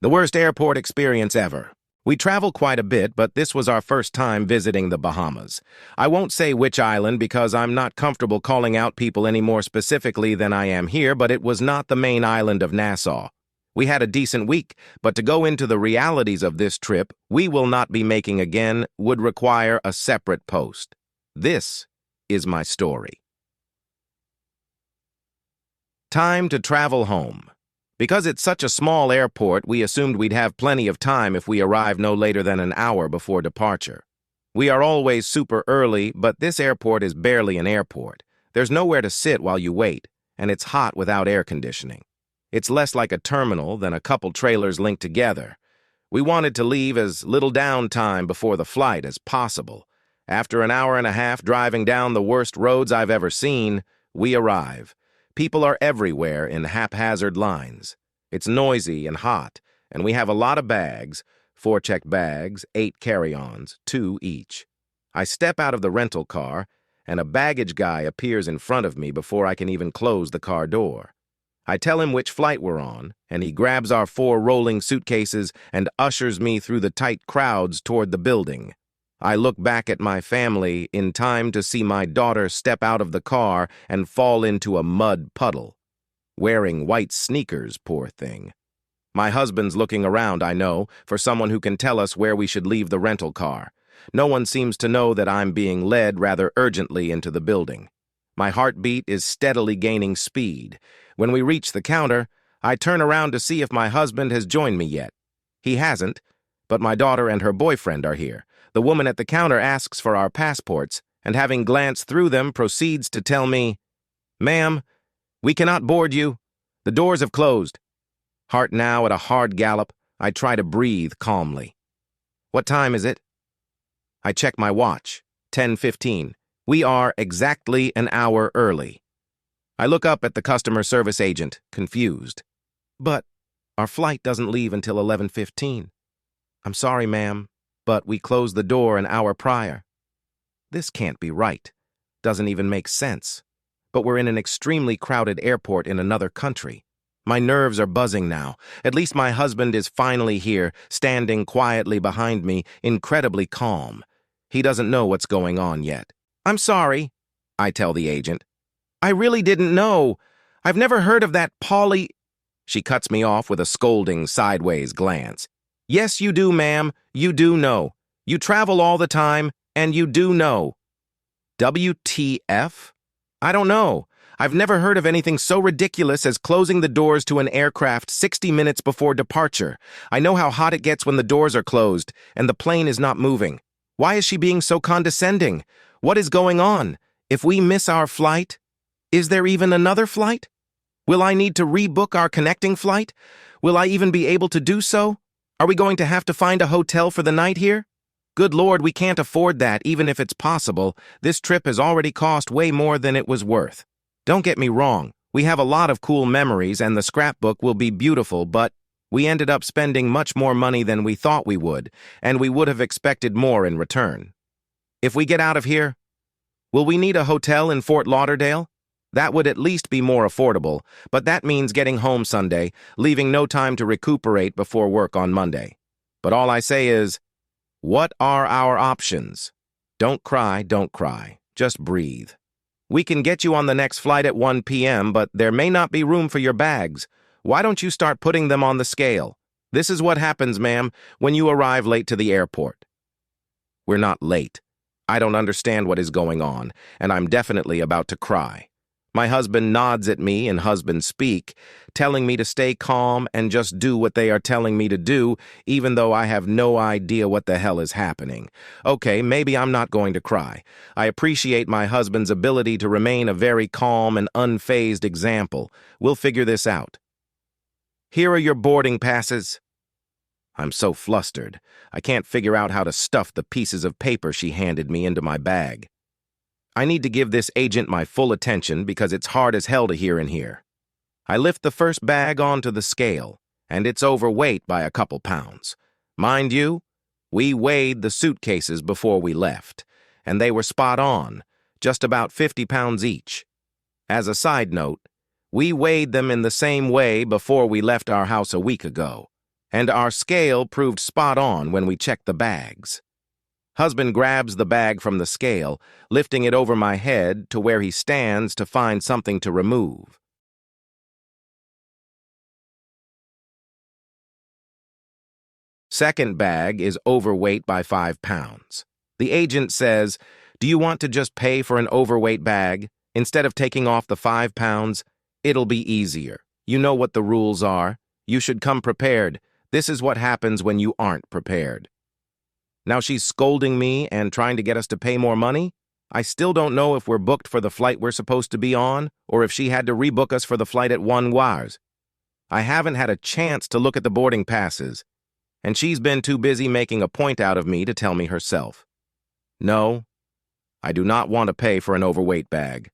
The worst airport experience ever. We travel quite a bit, but this was our first time visiting the Bahamas. I won't say which island because I'm not comfortable calling out people any more specifically than I am here, but it was not the main island of Nassau. We had a decent week, but to go into the realities of this trip we will not be making again would require a separate post. This is my story. Time to travel home. Because it's such a small airport, we assumed we'd have plenty of time if we arrive no later than an hour before departure. We are always super early, but this airport is barely an airport. There's nowhere to sit while you wait, and it's hot without air conditioning. It's less like a terminal than a couple trailers linked together. We wanted to leave as little downtime before the flight as possible. After an hour and a half driving down the worst roads I've ever seen, we arrive. People are everywhere in haphazard lines. It's noisy and hot, and we have a lot of bags, 4 checked bags, 8 carry-ons, 2 each. I step out of the rental car, and a baggage guy appears in front of me before I can even close the car door. I tell him which flight we're on, and he grabs our 4 rolling suitcases and ushers me through the tight crowds toward the building. I look back at my family in time to see my daughter step out of the car and fall into a mud puddle. Wearing white sneakers, poor thing. My husband's looking around, I know, for someone who can tell us where we should leave the rental car. No one seems to know that I'm being led rather urgently into the building. My heartbeat is steadily gaining speed. When we reach the counter, I turn around to see if my husband has joined me yet. He hasn't, but my daughter and her boyfriend are here. The woman at the counter asks for our passports, and having glanced through them, proceeds to tell me, "Ma'am, we cannot board you. The doors have closed." Heart now at a hard gallop, I try to breathe calmly. "What time is it?" I check my watch. 10:15. We are exactly an hour early. I look up at the customer service agent, confused. "But our flight doesn't leave until 11:15. "I'm sorry, ma'am, but we closed the door an hour prior." This can't be right. Doesn't even make sense. But we're in an extremely crowded airport in another country. My nerves are buzzing now. At least my husband is finally here, standing quietly behind me, incredibly calm. He doesn't know what's going on yet. "I'm sorry," I tell the agent. "I really didn't know. I've never heard of that Polly—" She cuts me off with a scolding sideways glance. "Yes, you do, ma'am. You do know. You travel all the time, and you do know." WTF? I don't know. I've never heard of anything so ridiculous as closing the doors to an aircraft 60 minutes before departure. I know how hot it gets when the doors are closed, and the plane is not moving. Why is she being so condescending? What is going on? If we miss our flight, is there even another flight? Will I need to rebook our connecting flight? Will I even be able to do so? Are we going to have to find a hotel for the night here? Good Lord, we can't afford that, even if it's possible. This trip has already cost way more than it was worth. Don't get me wrong, we have a lot of cool memories and the scrapbook will be beautiful, but we ended up spending much more money than we thought we would, and we would have expected more in return. If we get out of here, will we need a hotel in Fort Lauderdale? That would at least be more affordable, but that means getting home Sunday, leaving no time to recuperate before work on Monday. But all I say is, what are our options? Don't cry, don't cry. Just breathe. We can get you on the next flight at 1 p.m., but there may not be room for your bags. Why don't you start putting them on the scale? This is what happens, ma'am, when you arrive late to the airport. We're not late. I don't understand what is going on, and I'm definitely about to cry. My husband nods at me in husband speak, telling me to stay calm and just do what they are telling me to do, even though I have no idea what the hell is happening. Okay, maybe I'm not going to cry. I appreciate my husband's ability to remain a very calm and unfazed example. We'll figure this out. Here are your boarding passes. I'm so flustered. I can't figure out how to stuff the pieces of paper she handed me into my bag. I need to give this agent my full attention because it's hard as hell to hear in here. I lift the first bag onto the scale, and it's overweight by a couple pounds. Mind you, we weighed the suitcases before we left, and they were spot on, just about 50 pounds each. As a side note, we weighed them in the same way before we left our house a week ago, and our scale proved spot on when we checked the bags. Husband grabs the bag from the scale, lifting it over my head to where he stands to find something to remove. Second bag is overweight by 5 pounds. The agent says, "Do you want to just pay for an overweight bag? Instead of taking off the 5 pounds, it'll be easier. You know what the rules are. You should come prepared. This is what happens when you aren't prepared." Now she's scolding me and trying to get us to pay more money? I still don't know if we're booked for the flight we're supposed to be on, or if she had to rebook us for the flight at 1 hours. I haven't had a chance to look at the boarding passes, and she's been too busy making a point out of me to tell me herself. No, I do not want to pay for an overweight bag.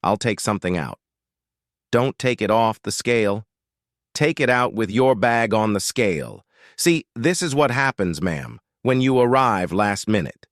I'll take something out. Don't take it off the scale. Take it out with your bag on the scale. See, this is what happens, ma'am, when you arrive last minute.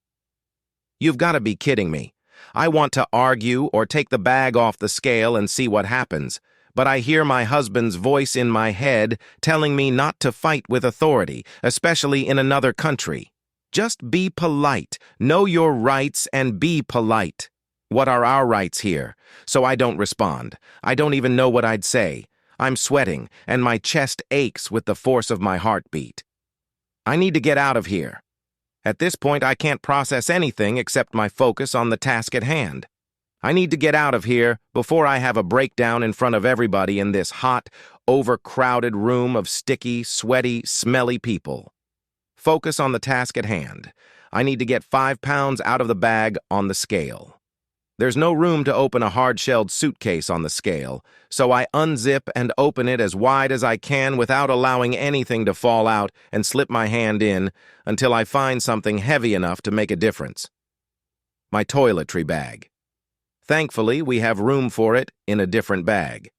You've got to be kidding me. I want to argue or take the bag off the scale and see what happens, but I hear my husband's voice in my head telling me not to fight with authority, especially in another country. Just be polite, know your rights, and be polite. What are our rights here? So I don't respond. I don't even know what I'd say. I'm sweating, and my chest aches with the force of my heartbeat. I need to get out of here. At this point, I can't process anything except my focus on the task at hand. I need to get out of here before I have a breakdown in front of everybody in this hot, overcrowded room of sticky, sweaty, smelly people. Focus on the task at hand. I need to get 5 pounds out of the bag on the scale. There's no room to open a hard-shelled suitcase on the scale, so I unzip and open it as wide as I can without allowing anything to fall out and slip my hand in until I find something heavy enough to make a difference. My toiletry bag. Thankfully, we have room for it in a different bag.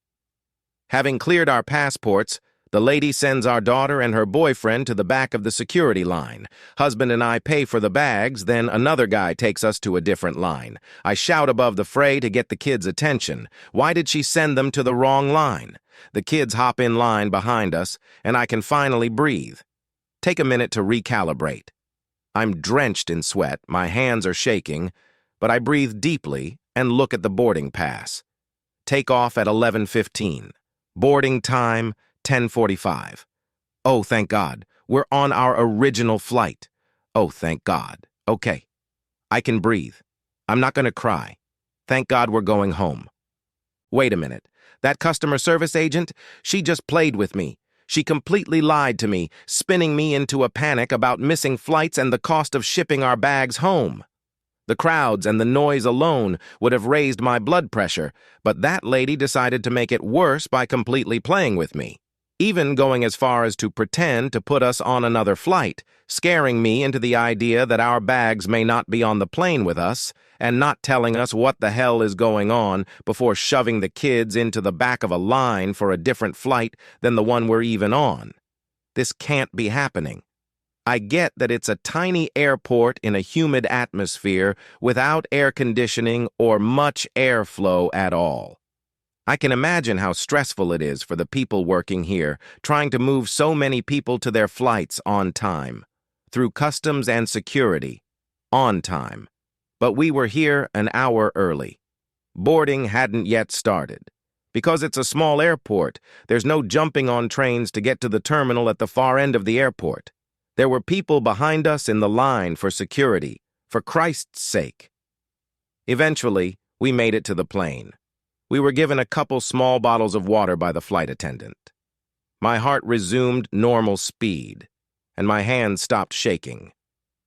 Having cleared our passports, the lady sends our daughter and her boyfriend to the back of the security line. Husband and I pay for the bags, then another guy takes us to a different line. I shout above the fray to get the kids' attention. Why did she send them to the wrong line? The kids hop in line behind us, and I can finally breathe. Take a minute to recalibrate. I'm drenched in sweat, my hands are shaking, but I breathe deeply and look at the boarding pass. Take off at 11:15. Boarding time, 10:45. Oh, thank God. We're on our original flight. Oh, thank God. Okay. I can breathe. I'm not going to cry. Thank God we're going home. Wait a minute. That customer service agent, she just played with me. She completely lied to me, spinning me into a panic about missing flights and the cost of shipping our bags home. The crowds and the noise alone would have raised my blood pressure, but that lady decided to make it worse by completely playing with me, even going as far as to pretend to put us on another flight, scaring me into the idea that our bags may not be on the plane with us, and not telling us what the hell is going on before shoving the kids into the back of a line for a different flight than the one we're even on. This can't be happening. I get that it's a tiny airport in a humid atmosphere without air conditioning or much airflow at all. I can imagine how stressful it is for the people working here, trying to move so many people to their flights on time, through customs and security, on time. But we were here an hour early. Boarding hadn't yet started. Because it's a small airport, there's no jumping on trains to get to the terminal at the far end of the airport. There were people behind us in the line for security, for Christ's sake. Eventually, we made it to the plane. We were given a couple small bottles of water by the flight attendant. My heart resumed normal speed, and my hands stopped shaking.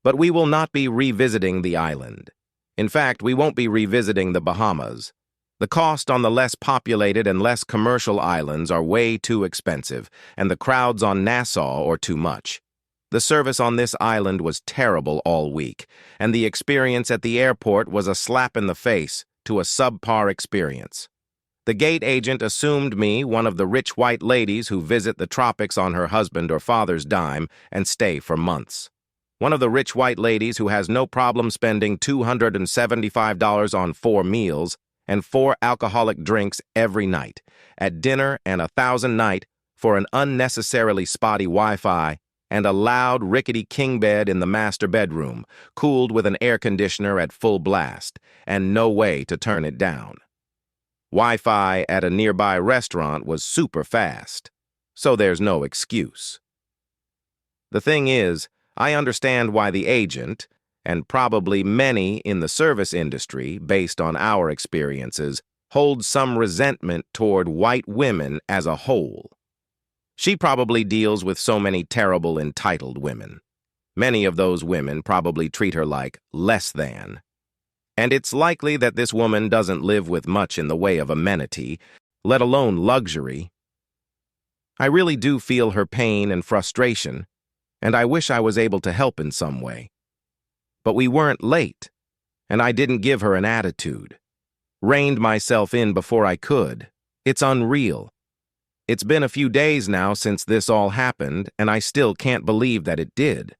But we will not be revisiting the island. In fact, we won't be revisiting the Bahamas. The cost on the less populated and less commercial islands are way too expensive, and the crowds on Nassau are too much. The service on this island was terrible all week, and the experience at the airport was a slap in the face to a subpar experience. The gate agent assumed me one of the rich white ladies who visit the tropics on her husband or father's dime and stay for months. One of the rich white ladies who has no problem spending $275 on 4 meals and 4 alcoholic drinks every night, at dinner and $1,000 night for an unnecessarily spotty Wi-Fi and a loud, rickety king bed in the master bedroom, cooled with an air conditioner at full blast, and no way to turn it down. Wi-Fi at a nearby restaurant was super fast, so there's no excuse. The thing is, I understand why the agent, and probably many in the service industry, based on our experiences, hold some resentment toward white women as a whole. She probably deals with so many terrible entitled women. Many of those women probably treat her like less than. And it's likely that this woman doesn't live with much in the way of amenity, let alone luxury. I really do feel her pain and frustration, and I wish I was able to help in some way. But we weren't late, and I didn't give her an attitude. Reined myself in before I could. It's unreal. It's been a few days now since this all happened, and I still can't believe that it did.